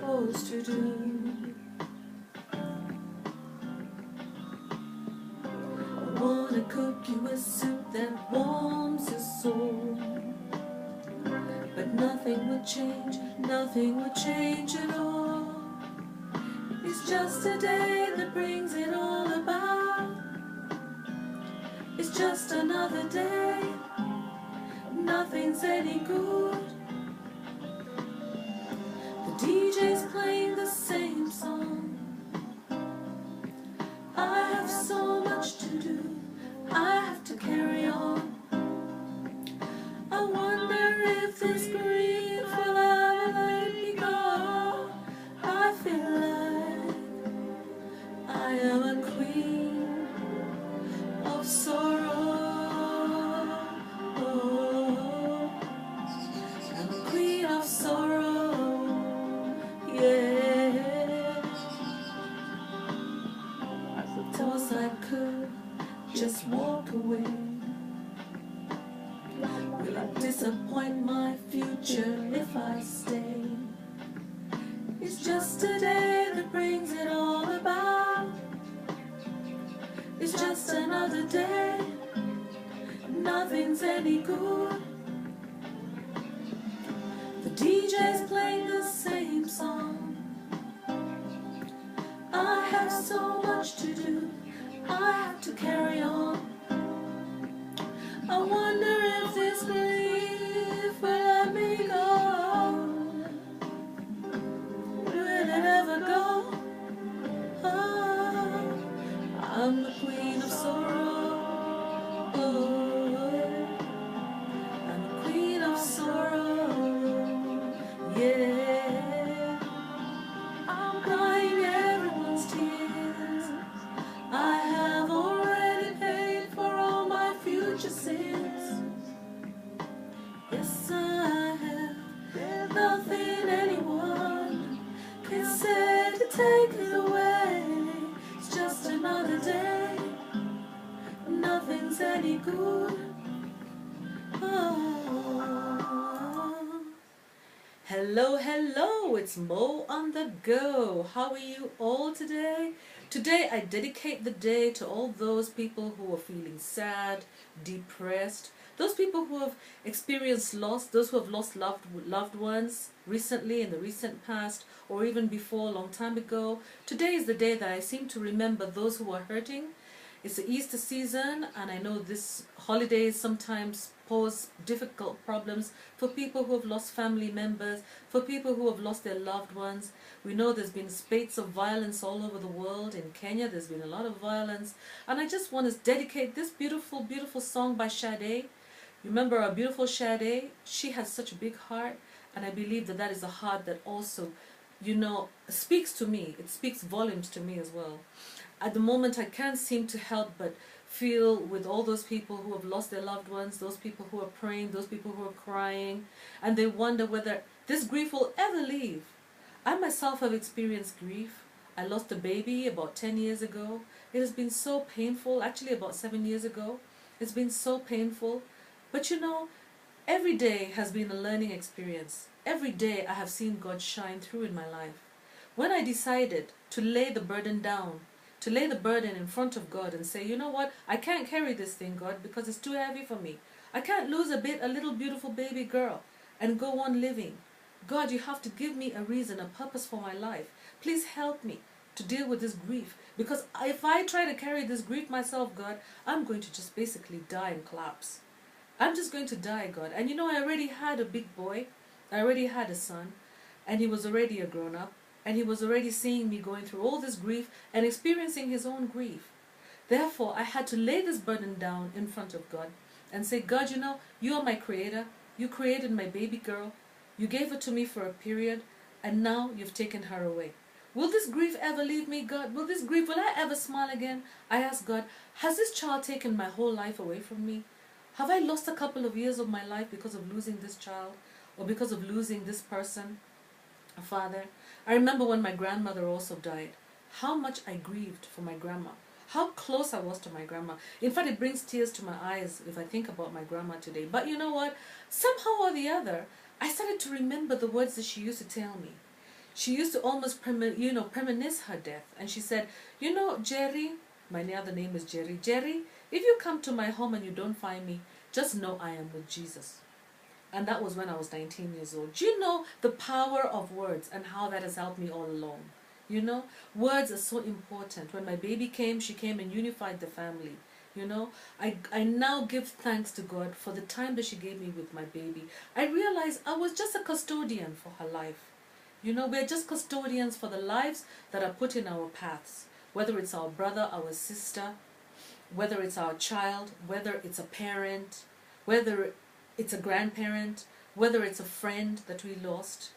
supposed to do. I wanna cook you a soup that warms your soul, but nothing would change at all. It's just a day that brings it all about. It's just another day, nothing's any good. The DJ's playing the same song. I have so much to do, I have to carry on. I wonder if this grief will ever let me go. I feel like I am a queen of sorrow. I'm a queen of sorrow, yeah. I suppose I could just walk away. Will it disappoint my future if I stay? It's just a day that brings it all about. It's just another day, nothing's any good. The DJ's playing the same song. I have so much to do, I have to carry on. I wonder if this grief will let me go. Will it ever go? Oh, I'm the queen of sorrow. Oh, I'm the queen of sorrow. Yeah, I'm crying everyone's tears. I have already paid for all my future sins. Yes, I have. There's nothing anyone can say to take it away. It's just another day, nothing's any good. Oh. Hello, hello, it's Mo on the go. How are you all today? Today I dedicate the day to all those people who are feeling sad, depressed, those people who have experienced loss, those who have lost loved ones recently, in the recent past, or even before, a long time ago. Today is the day that I seem to remember those who are hurting. It's the Easter season, and I know this holidays sometimes pose difficult problems for people who have lost family members, for people who have lost their loved ones. We know there's been spates of violence all over the world. In Kenya, there's been a lot of violence. And I just want to dedicate this beautiful, beautiful song by Sade. Remember our beautiful Sade? She has such a big heart, and I believe that that is a heart that also, you know, speaks to me. It speaks volumes to me as well. At the moment, I can't seem to help but feel with all those people who have lost their loved ones, those people who are praying, those people who are crying, and they wonder whether this grief will ever leave. I myself have experienced grief. I lost a baby about 10 years ago. It has been so painful, actually about 7 years ago. It's been so painful. But you know, every day has been a learning experience. Every day I have seen God shine through in my life. When I decided to lay the burden down, to lay the burden in front of God and say, you know what, I can't carry this thing, God, because it's too heavy for me. I can't lose a little beautiful baby girl and go on living. God, you have to give me a reason, a purpose for my life. Please help me to deal with this grief, because if I try to carry this grief myself, God, I'm going to just basically die and collapse. I'm just going to die, God. And you know, I already had a big boy. I already had a son, and he was already a grown-up. And he was already seeing me going through all this grief and experiencing his own grief. Therefore, I had to lay this burden down in front of God and say, God, you know, you are my creator. You created my baby girl. You gave her to me for a period, and now you've taken her away. Will this grief ever leave me, God? Will I ever smile again? I asked God, has this child taken my whole life away from me? Have I lost a couple of years of my life because of losing this child, or because of losing this person? Father, I remember when my grandmother also died, how much I grieved for my grandma, how close I was to my grandma. In fact, it brings tears to my eyes if I think about my grandma today. But you know what? Somehow or the other, I started to remember the words that she used to tell me. She used to almost reminisce her death. And she said, Jerry, my other name is Jerry. Jerry, if you come to my home and you don't find me, just know I am with Jesus. And that was when I was 19 years old. Do you know the power of words and how that has helped me all along? Words are so important. When my baby came, she came and unified the family. I now give thanks to God for the time that she gave me with my baby. I realized I was just a custodian for her life. We're just custodians for the lives that are put in our paths. Whether it's our brother, our sister, whether it's our child, whether it's a parent, whether it's a grandparent, whether it's a friend that we lost.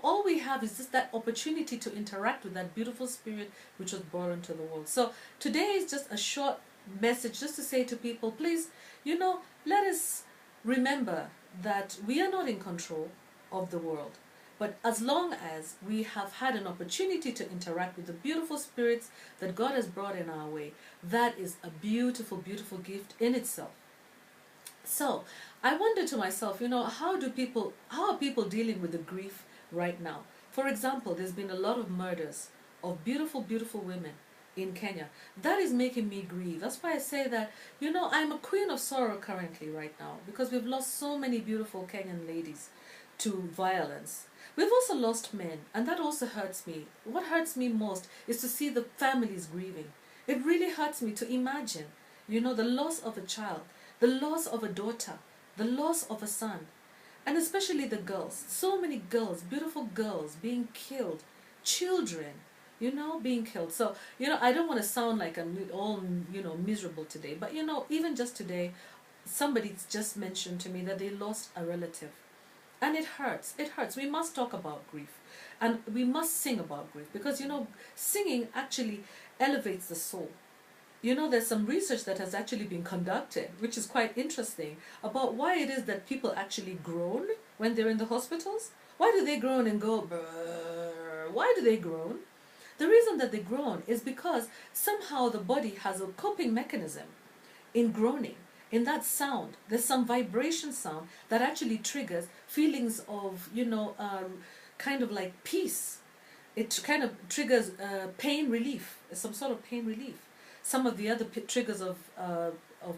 All we have is just that opportunity to interact with that beautiful spirit which was born into the world. So today is just a short message just to say to people, please, let us remember that we are not in control of the world. But as long as we have had an opportunity to interact with the beautiful spirits that God has brought in our way, that is a beautiful, beautiful gift in itself. So I wonder to myself, how are people dealing with the grief right now? For example, there's been a lot of murders of beautiful, beautiful women in Kenya. That is making me grieve. That's why I say that, I'm a queen of sorrow currently right now, because we've lost so many beautiful Kenyan ladies to violence. We've also lost men, and that also hurts me. What hurts me most is to see the families grieving. It really hurts me to imagine, the loss of a child, the loss of a daughter, the loss of a son, and especially the girls. So many girls, beautiful girls being killed, children, being killed. So, I don't want to sound like I'm all, miserable today, but, even just today, somebody just mentioned to me that they lost a relative. And it hurts. It hurts. We must talk about grief. And we must sing about grief. Because, singing actually elevates the soul. There's some research that has actually been conducted, which is quite interesting, about why it is that people actually groan when they're in the hospitals. Why do they groan and go, brrr? Why do they groan? The reason that they groan is because somehow the body has a coping mechanism in groaning. In that sound, there's some vibration sound that actually triggers feelings of, kind of like peace. It kind of triggers pain relief, some sort of pain relief. Some of the other triggers of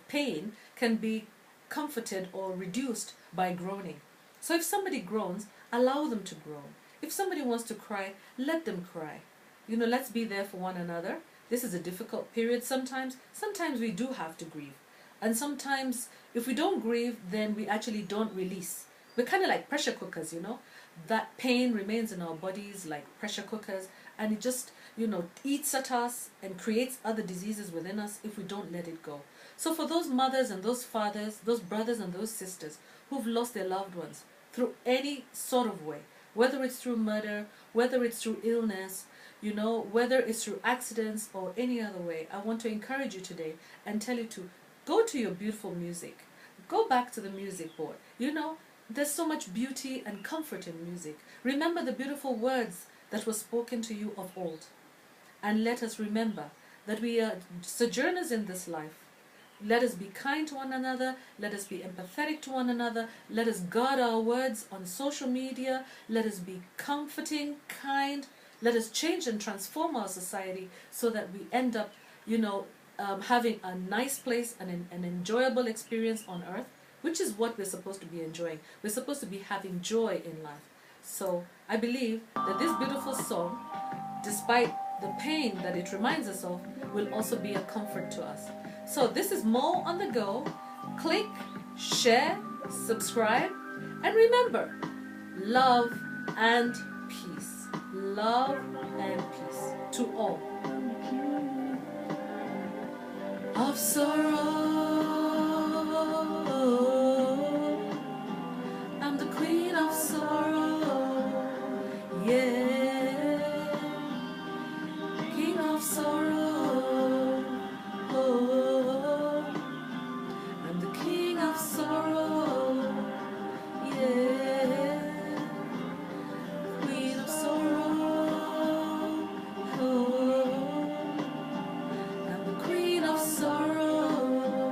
pain can be comforted or reduced by groaning. So if somebody groans, allow them to groan. If somebody wants to cry, let them cry. Let's be there for one another. This is a difficult period sometimes. Sometimes we do have to grieve. And sometimes, if we don't grieve, then we actually don't release. We're kind of like pressure cookers, That pain remains in our bodies like pressure cookers, and it just, eats at us and creates other diseases within us if we don't let it go. So for those mothers and those fathers, those brothers and those sisters who've lost their loved ones through any sort of way, whether it's through murder, whether it's through illness, whether it's through accidents or any other way, I want to encourage you today and tell you to go to your beautiful music. Go back to the music board. There's so much beauty and comfort in music. Remember the beautiful words that were spoken to you of old. And let us remember that we are sojourners in this life. Let us be kind to one another. Let us be empathetic to one another. Let us guard our words on social media. Let us be comforting, kind. Let us change and transform our society so that we end up, having a nice place and an enjoyable experience on earth, which is what we're supposed to be enjoying. We're supposed to be having joy in life. So I believe that this beautiful song, despite the pain that it reminds us of, will also be a comfort to us. So this is Mo on the Go. Click, share, subscribe, and remember, love and peace. Love and peace to all. Of sorrow, I'm the queen of sorrow, yeah, king of sorrow, oh, I'm the king of sorrow, yeah, queen of sorrow, oh, I'm the queen of sorrow.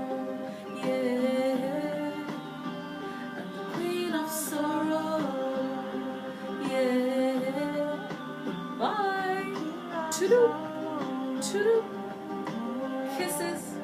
Toodoo, toodoo, kisses.